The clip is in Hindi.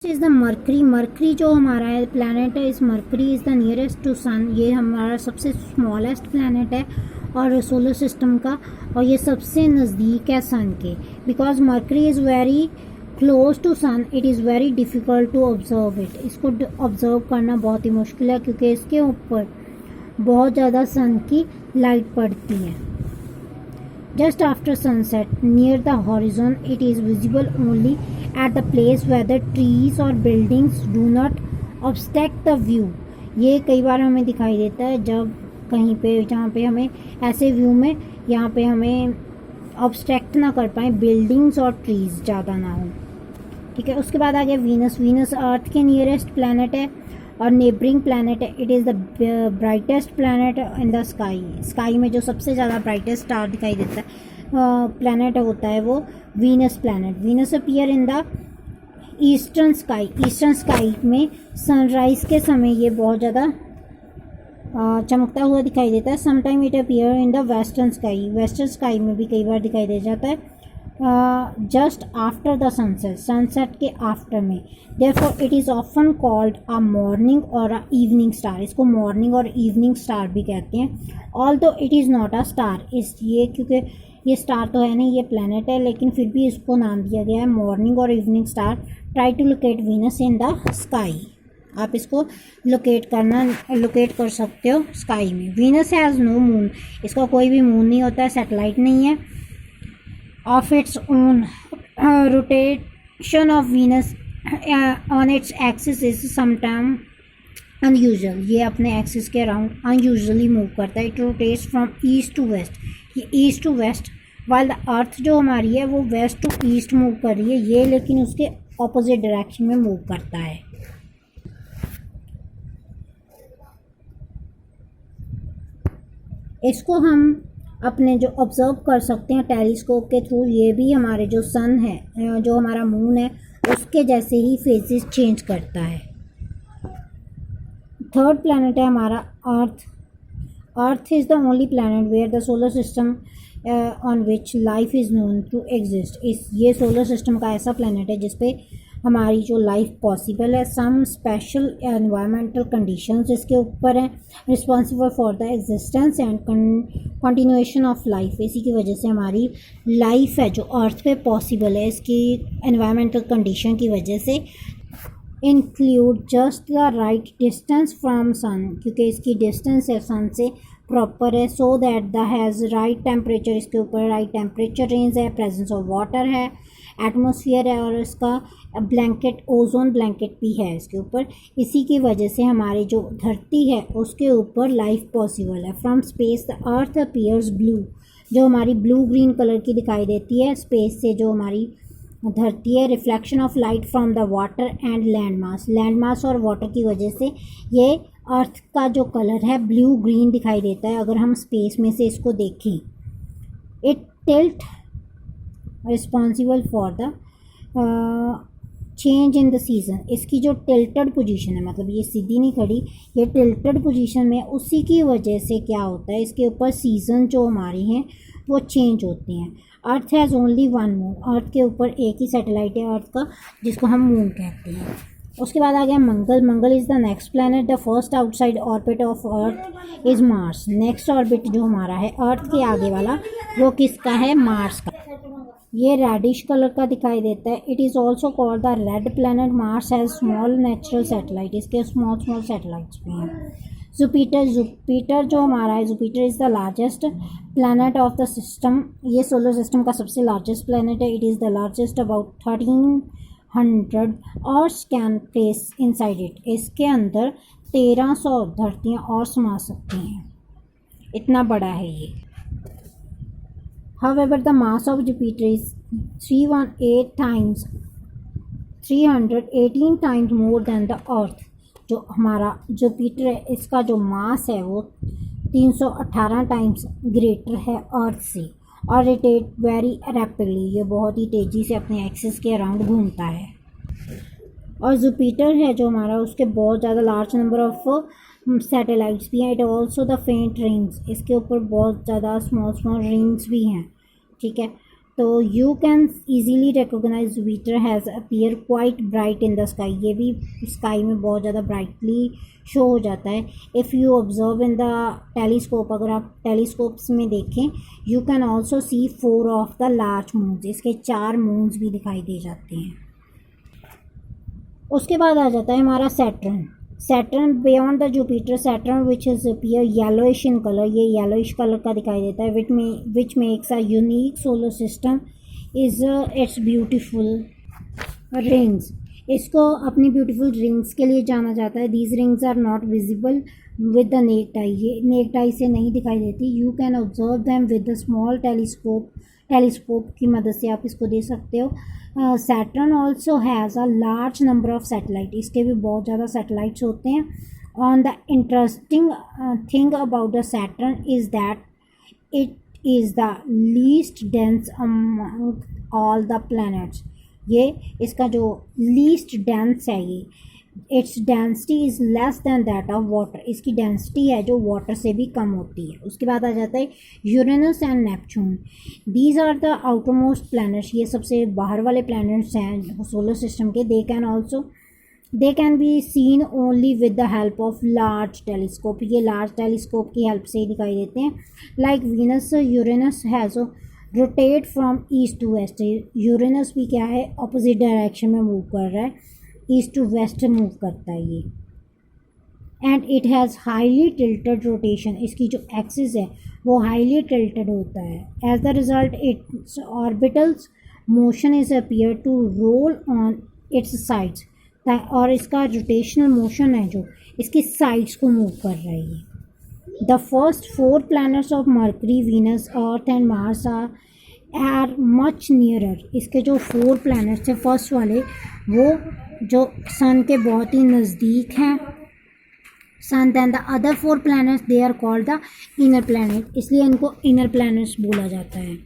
Is the mercury. मरकरी जो हमारा है प्लैनेट है, इस Mercury is the nearest to sun. ये हमारा सबसे स्मॉलेस्ट प्लैनेट है और सोलर सिस्टम का, और ये सबसे नज़दीक है सन के। Because Mercury is very close to sun, it is very difficult to observe it. इसको ऑब्ज़र्व करना बहुत ही मुश्किल है क्योंकि इसके ऊपर बहुत ज़्यादा सन की लाइट पड़ती है। Just after sunset, near the horizon, it is visible only at the place where the trees or buildings do not obstruct the view. ये कई बार हमें दिखाई देता है जब कहीं पे जहाँ पे हमें ऐसे व्यू में यहाँ पे हमें ऑब्स्ट्रैक्ट ना कर पाए, बिल्डिंग्स और ट्रीज ज़्यादा ना हो। ठीक है, उसके बाद आ गया वीनस। वीनस अर्थ के नियरेस्ट प्लैनेट है और नेबरिंग प्लैनेट है। It is the brightest planet in the sky. Sky में जो सबसे ज़्यादा ब्राइटेस्ट स्टार दिखाई देता है प्लैनेट होता है वो Venus planet. Venus appear in the eastern sky. Eastern sky में सनराइज़ के समय ये बहुत ज़्यादा चमकता हुआ दिखाई देता है। Sometime it appear in the western sky. Western sky में भी कई बार दिखाई दे जाता है just after the sunset, sunset के आफ्टर में। Therefore it is often called a morning और अ इवनिंग स्टार। इसको मॉर्निंग और इवनिंग स्टार भी कहते हैं। Although it is not a star, इसलिए क्योंकि ये स्टार तो है नहीं, ये प्लैनेट है, लेकिन फिर भी इसको नाम दिया गया है मॉर्निंग और evening star. Try to locate Venus in the sky. आप इसको लोकेट कर सकते हो स्काई में। वीनस हैज़ नो मून, इसका कोई भी मून नहीं होता है, सैटेलाइट नहीं है। Of its own, rotation of Venus on its axis is sometimes unusual. ये अपने एक्सिस के अराउंड अनयूजली मूव करता है। It rotates from east to west, ये east to west, while the earth जो हमारी है वो वेस्ट टू ईस्ट मूव कर रही है, ये लेकिन उसके ऑपोजिट डायरेक्शन में मूव करता है। इसको हम अपने जो ऑब्ज़र्व कर सकते हैं टेलीस्कोप के थ्रू। ये भी हमारे जो सन है, जो हमारा मून है, उसके जैसे ही फेजेस चेंज करता है। थर्ड प्लैनेट है हमारा earth. Earth is the only planet where the solar system on which life is known to exist. ये सोलर सिस्टम का ऐसा प्लैनेट है जिसपे हमारी जो लाइफ पॉसिबल है। सम स्पेशल एनवायरमेंटल कंडीशंस इसके ऊपर हैं responsible for the existence and continuation of life. इसी की वजह से हमारी लाइफ है जो अर्थ पे पॉसिबल है, इसकी एनवायरमेंटल कंडीशन की वजह से। Include just the right distance from sun, क्योंकि इसकी डिस्टेंस है सन से प्रॉपर है। So that the has right temperature, इसके ऊपर राइट टेम्परेचर रेंज है, प्रेजेंस ऑफ वाटर है, एटमॉस्फेयर है, और इसका ब्लैंकेट, ओजोन ब्लैंकेट भी है इसके ऊपर। इसी की वजह से हमारी जो धरती है उसके ऊपर लाइफ पॉसिबल है। From space the earth appears blue, जो हमारी ब्लू ग्रीन कलर की दिखाई देती है स्पेस से जो हमारी धरती है। Reflection of light from the water and land mass, land mass और वाटर की वजह से ये अर्थ का जो कलर है ब्लू ग्रीन दिखाई देता है अगर हम स्पेस में से इसको देखें। It tilt responsible for the change in the season. इसकी जो टिल्टेड पोजीशन है, मतलब ये सीधी नहीं खड़ी, ये टिल्टेड पोजीशन में, उसी की वजह से क्या होता है, इसके ऊपर सीज़न जो हमारी हैं वो चेंज होते हैं। Earth has only one moon, earth के ऊपर एक ही सैटेलाइट है अर्थ का, जिसको हम मून कहते हैं। उसके बाद आ गया Mangal. Mangal is the next planet. The first outside orbit of earth is Mars. Next orbit जो हमारा है अर्थ के आगे वाला, वो किसका है, मार्स का। ये रेडिश कलर का दिखाई देता है। It is also called the red planet. Mars has small natural satellite, इसके स्मॉल सैटेलाइट्स भी हैं। जुपिटर जो हमारा है, Jupiter is the largest planet of the system. ये सोलर सिस्टम का सबसे लार्जेस्ट प्लैनेट है। It is the largest, about 1300 earth can place inside it. इसके अंदर 1300 धरतियाँ और समा सकती हैं, इतना बड़ा है ये। However, the mass of Jupiter is 318 times more than the Earth. जो हमारा जुपिटर है इसका जो मास है वो 318 टाइम्स ग्रेटर है अर्थ से, और रोटेट वेरी रैपिडली, ये बहुत ही तेज़ी से अपने एक्सिस के अराउंड घूमता है। और जुपिटर है जो हमारा, उसके बहुत ज़्यादा लार्ज नंबर ऑफ सैटेलाइट्स भी हैं। इट ऑल्सो द फेंट रिंग्स, इसके ऊपर बहुत ज़्यादा स्मॉल रिंग्स भी हैं। ठीक है, तो you can easily recognise Jupiter has appear quite bright in the sky, ये भी स्काई में बहुत ज़्यादा ब्राइटली शो हो जाता है। If you observe in the telescope, अगर आप टेलीस्कोप्स में देखें, you can also see 4 of the large moons, इसके 4 मून्स भी दिखाई दे जाते हैं। उसके बाद आ जाता है हमारा Saturn. Saturn beyond the Jupiter, Saturn which is appear yellowish in colour, ये येलोइश कलर का दिखाई देता है, which makes a unique solar system is its beautiful rings, इसको अपनी ब्यूटीफुल रिंग्स के लिए जाना जाता है। These rings are not visible with the naked eye, ये नेक्ड आई से नहीं दिखाई देती। You can observe them with the small telescope की मदद से आप इसको देख सकते हो। Saturn also has a large number of satellite, इसके भी बहुत ज़्यादा सैटेलाइट्स होते हैं। On the interesting thing about the Saturn is that it is the least dense among all the planets, ये इसका जो लीस्ट डेंस है, ये its density is less than that of water, इसकी डेंसिटी है जो वाटर से भी कम होती है। उसके बाद आ जाता है Uranus and Neptune, these are the outermost planets, ये सबसे बाहर वाले प्लैनेट्स हैं सोलर सिस्टम के। They can be seen only with the help of large telescope, ये लार्ज टेलीस्कोप की हेल्प से ही दिखाई देते हैं। Like Venus, Uranus has rotate from east to west, Uranus भी क्या है, अपोजिट डायरेक्शन में मूव कर रहा है, ईस्ट टू वेस्ट मूव करता है ये। And it has highly tilted rotation, इसकी जो एक्सिस है वो हाईली टिल्टेड होता है। As the result its orbitals motion is appear to roll on its sides, और इसका रोटेशनल मोशन है जो इसकी साइड्स को मूव कर रहा है ये। The first 4 planets of Mercury, Venus, Earth and Mars are much nearer, इसके जो 4 planets थे फर्स्ट वाले वो जो सन के बहुत ही नज़दीक हैं sun, than the other 4 planets they are called the inner planet, इसलिए इनको इनर प्लैनेट्स बोला जाता है।